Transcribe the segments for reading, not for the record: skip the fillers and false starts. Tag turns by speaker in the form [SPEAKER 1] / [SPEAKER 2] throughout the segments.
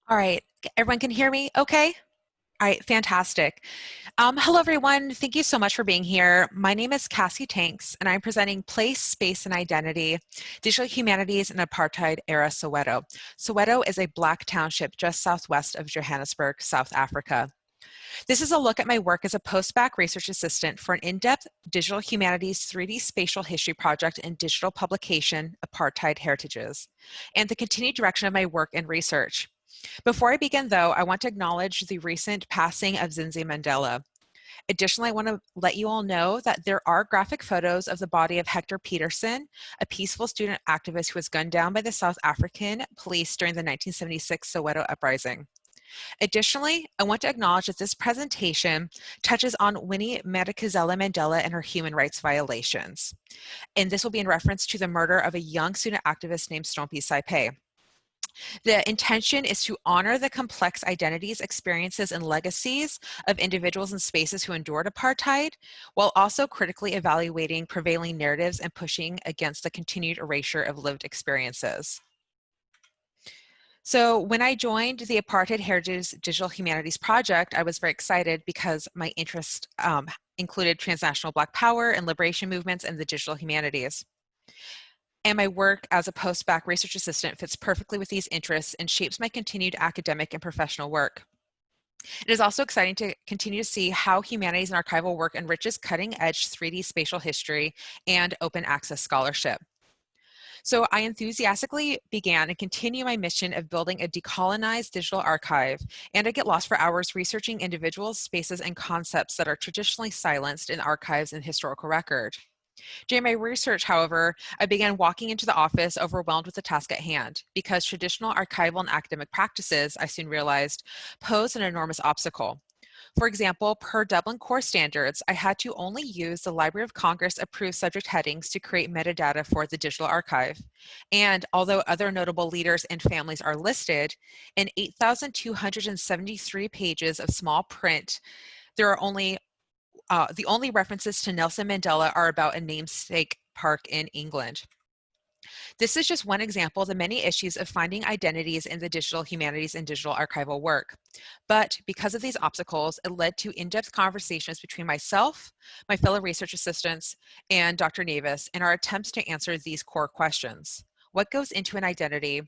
[SPEAKER 1] All right, everyone can hear me okay? All right, fantastic. Hello, everyone. Thank you so much for being here. My name is Cassandra Tanks, and I'm presenting Place, Space, and Identity, Digital Humanities in Apartheid-Era Soweto. Soweto is a Black township just southwest of Johannesburg, South Africa. This is a look at my work as a post-bac research assistant for an in-depth digital humanities 3D spatial history project in digital publication, Apartheid Heritages, and the continued direction of my work and research. Before I begin, though, I want to acknowledge the recent passing of Nzima Mandela. Additionally, I want to let you all know that there are graphic photos of the body of Hector Peterson, a peaceful student activist who was gunned down by the South African police during the 1976 Soweto uprising. Additionally, I want to acknowledge that this presentation touches on Winnie Madikizela-Mandela and her human rights violations. And this will be in reference to the murder of a young student activist named Mbuyisa Makhubo. The intention is to honor the complex identities, experiences, and legacies of individuals and spaces who endured apartheid, while also critically evaluating prevailing narratives and pushing against the continued erasure of lived experiences. So when I joined the Apartheid Heritage Digital Humanities Project, I was very excited because my interest included transnational Black power and liberation movements and the digital humanities. And my work as a post-bac research assistant fits perfectly with these interests and shapes my continued academic and professional work. It is also exciting to continue to see how humanities and archival work enriches cutting-edge 3D spatial history and open access scholarship. So I enthusiastically began and continue my mission of building a decolonized digital archive, and I get lost for hours researching individuals, spaces, and concepts that are traditionally silenced in archives and historical record. During my research, however, I began walking into the office overwhelmed with the task at hand because traditional archival and academic practices, I soon realized, pose an enormous obstacle. For example, per Dublin core standards, I had to only use the Library of Congress approved subject headings to create metadata for the digital archive. And although other notable leaders and families are listed, in 8,273 pages of small print, there are only the only references to Nelson Mandela are about a namesake park in England. This is just one example of the many issues of finding identities in the digital humanities and digital archival work. But because of these obstacles, it led to in-depth conversations between myself, my fellow research assistants, and Dr. Navis in our attempts to answer these core questions. What goes into an identity?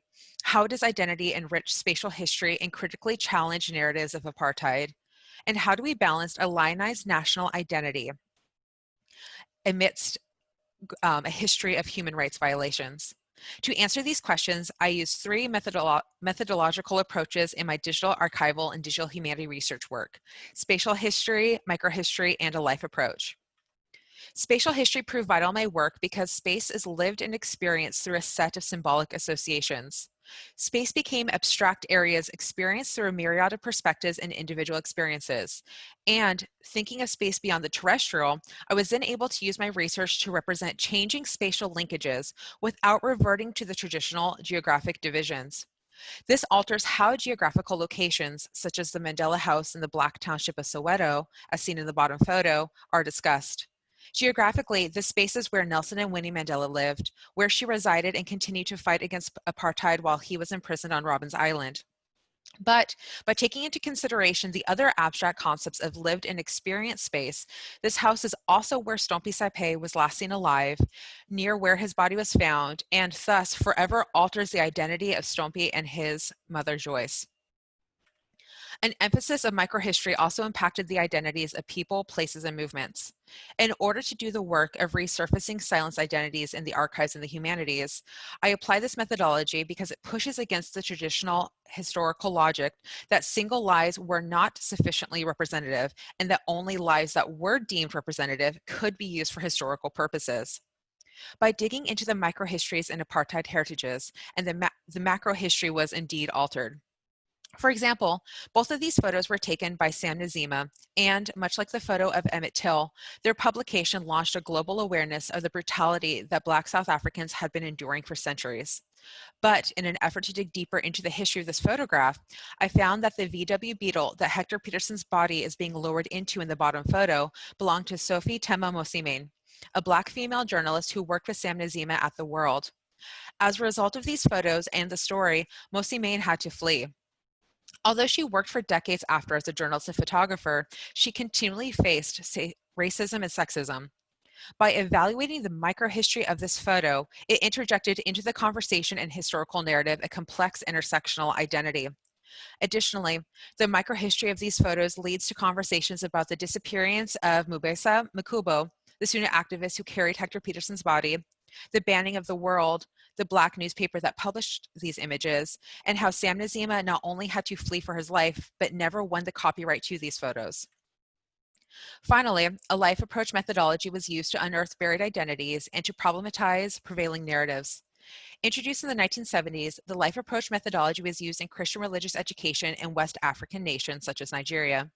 [SPEAKER 1] How does identity enrich spatial history and critically challenge narratives of apartheid? And how do we balance a lionized national identity amidst a history of human rights violations? To answer these questions, I used three methodological approaches in my digital archival and digital humanity research work: spatial history, microhistory, and a life approach. Spatial history proved vital in my work because space is lived and experienced through a set of symbolic associations. Space became abstract areas experienced through a myriad of perspectives and individual experiences. And thinking of space beyond the terrestrial, I was then able to use my research to represent changing spatial linkages without reverting to the traditional geographic divisions. This alters how geographical locations, such as the Mandela House in the Black Township of Soweto, as seen in the bottom photo, are discussed. Geographically, the spaces where Nelson and Winnie Mandela lived, where she resided and continued to fight against apartheid while he was imprisoned on Robben Island. But by taking into consideration the other abstract concepts of lived and experienced space, this house is also where Mbuyisa Makhubo was last seen alive, near where his body was found, and thus forever alters the identity of Stompie and his mother Joyce. An emphasis of microhistory also impacted the identities of people, places, and movements. In order to do the work of resurfacing silenced identities in the archives and the humanities, I apply this methodology because it pushes against the traditional historical logic that single lives were not sufficiently representative and that only lives that were deemed representative could be used for historical purposes. By digging into the microhistories and apartheid heritages, and the macrohistory was indeed altered. For example, both of these photos were taken by Sam Nzima, and much like the photo of Emmett Till, their publication launched a global awareness of the brutality that Black South Africans had been enduring for centuries. But in an effort to dig deeper into the history of this photograph, I found that the VW beetle that Hector Peterson's body is being lowered into in the bottom photo belonged to Sophie Tema Mosimane, a Black female journalist who worked with Sam Nzima at The World. As a result of these photos and the story, Mosimane had to flee. Although she worked for decades after as a journalist and photographer, she continually faced racism and sexism. By evaluating the microhistory of this photo, it interjected into the conversation and historical narrative a complex intersectional identity. Additionally, the microhistory of these photos leads to conversations about the disappearance of Mbuyisa Makhubo, the student activist who carried Hector Peterson's body, the banning of The World, the Black newspaper that published these images, and how Sam Nzima not only had to flee for his life, but never won the copyright to these photos. Finally, a life approach methodology was used to unearth buried identities and to problematize prevailing narratives. Introduced in the 1970s, the life approach methodology was used in Christian religious education in West African nations such as Nigeria.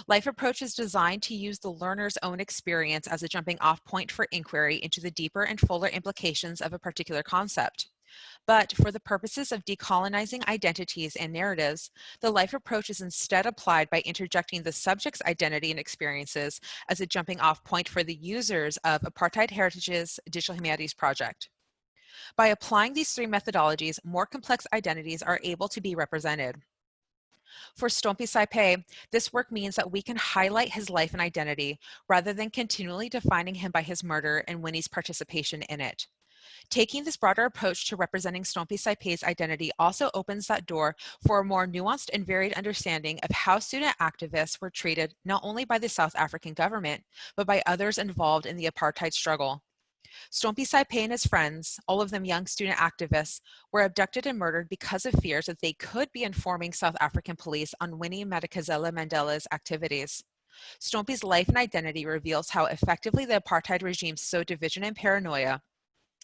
[SPEAKER 1] Life approach is designed to use the learner's own experience as a jumping off point for inquiry into the deeper and fuller implications of a particular concept. But for the purposes of decolonizing identities and narratives, the life approach is instead applied by interjecting the subject's identity and experiences as a jumping off point for the users of Apartheid Heritage's Digital Humanities project. By applying these three methodologies, more complex identities are able to be represented. For Stompie Saipe, this work means that we can highlight his life and identity rather than continually defining him by his murder and Winnie's participation in it. Taking this broader approach to representing Stompie Saipe's identity also opens that door for a more nuanced and varied understanding of how student activists were treated not only by the South African government, but by others involved in the apartheid struggle. Stompie Saipe and his friends, all of them young student activists, were abducted and murdered because of fears that they could be informing South African police on Winnie Madikizela-Mandela's activities. Stompie's life and identity reveals how effectively the apartheid regime sowed division and paranoia,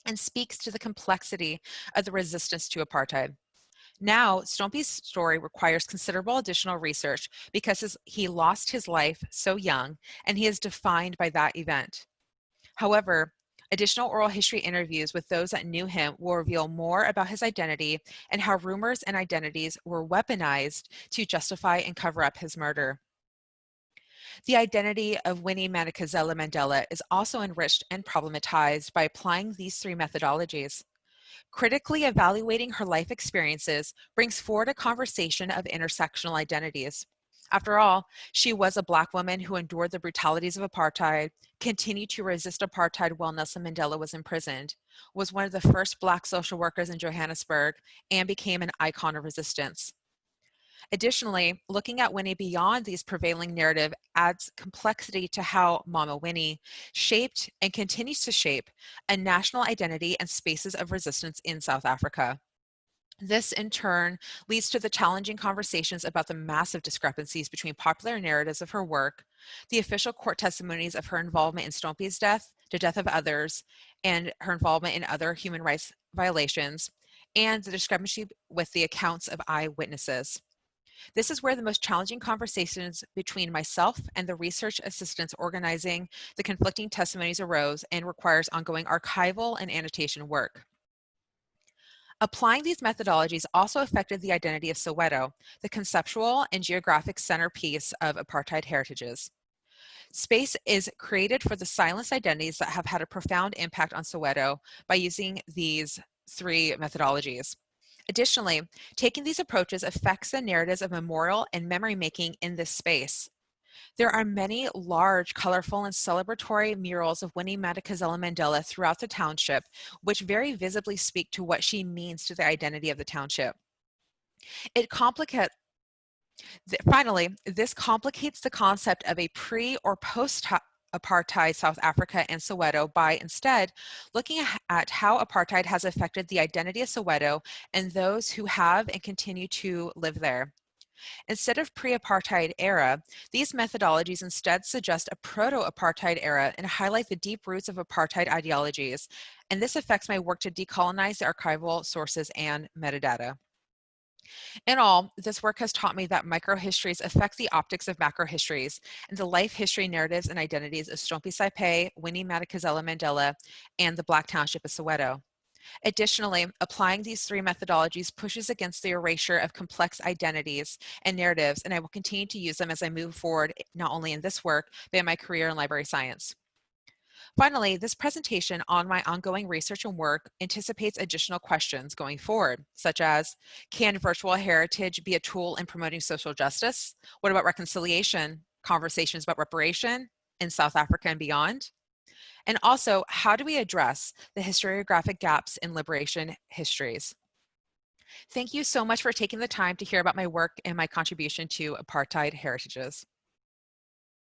[SPEAKER 1] and speaks to the complexity of the resistance to apartheid. Now, Stompie's story requires considerable additional research because he lost his life so young, and he is defined by that event. However, additional oral history interviews with those that knew him will reveal more about his identity and how rumors and identities were weaponized to justify and cover up his murder. The identity of Winnie Madikizela-Mandela is also enriched and problematized by applying these three methodologies. Critically evaluating her life experiences brings forward a conversation of intersectional identities. After all, she was a Black woman who endured the brutalities of apartheid, continued to resist apartheid while Nelson Mandela was imprisoned, was one of the first Black social workers in Johannesburg, and became an icon of resistance. Additionally, looking at Winnie beyond these prevailing narrative adds complexity to how Mama Winnie shaped and continues to shape a national identity and spaces of resistance in South Africa. This, in turn, leads to the challenging conversations about the massive discrepancies between popular narratives of her work, the official court testimonies of her involvement in Stompie's death, the death of others, and her involvement in other human rights violations, and the discrepancy with the accounts of eyewitnesses. This is where the most challenging conversations between myself and the research assistants organizing the conflicting testimonies arose and requires ongoing archival and annotation work. Applying these methodologies also affected the identity of Soweto, the conceptual and geographic centerpiece of apartheid heritages. Space is created for the silenced identities that have had a profound impact on Soweto by using these three methodologies. Additionally, taking these approaches affects the narratives of memorial and memory making in this space. There are many large, colorful, and celebratory murals of Winnie Madikizela-Mandela throughout the township, which very visibly speak to what she means to the identity of the township. Finally, this complicates the concept of a pre or post-apartheid South Africa and Soweto by instead looking at how apartheid has affected the identity of Soweto and those who have and continue to live there. Instead of pre-apartheid era, these methodologies instead suggest a proto-apartheid era and highlight the deep roots of apartheid ideologies, and this affects my work to decolonize the archival sources and metadata. In all, this work has taught me that microhistories affect the optics of macrohistories and the life history narratives and identities of Stompie Saipe, Winnie Madikizela-Mandela, and the Black Township of Soweto. Additionally, applying these three methodologies pushes against the erasure of complex identities and narratives, and I will continue to use them as I move forward, not only in this work, but in my career in library science. Finally, this presentation on my ongoing research and work anticipates additional questions going forward, such as, can virtual heritage be a tool in promoting social justice? What about reconciliation, conversations about reparation in South Africa and beyond? And also, how do we address the historiographic gaps in liberation histories? Thank you so much for taking the time to hear about my work and my contribution to apartheid heritages.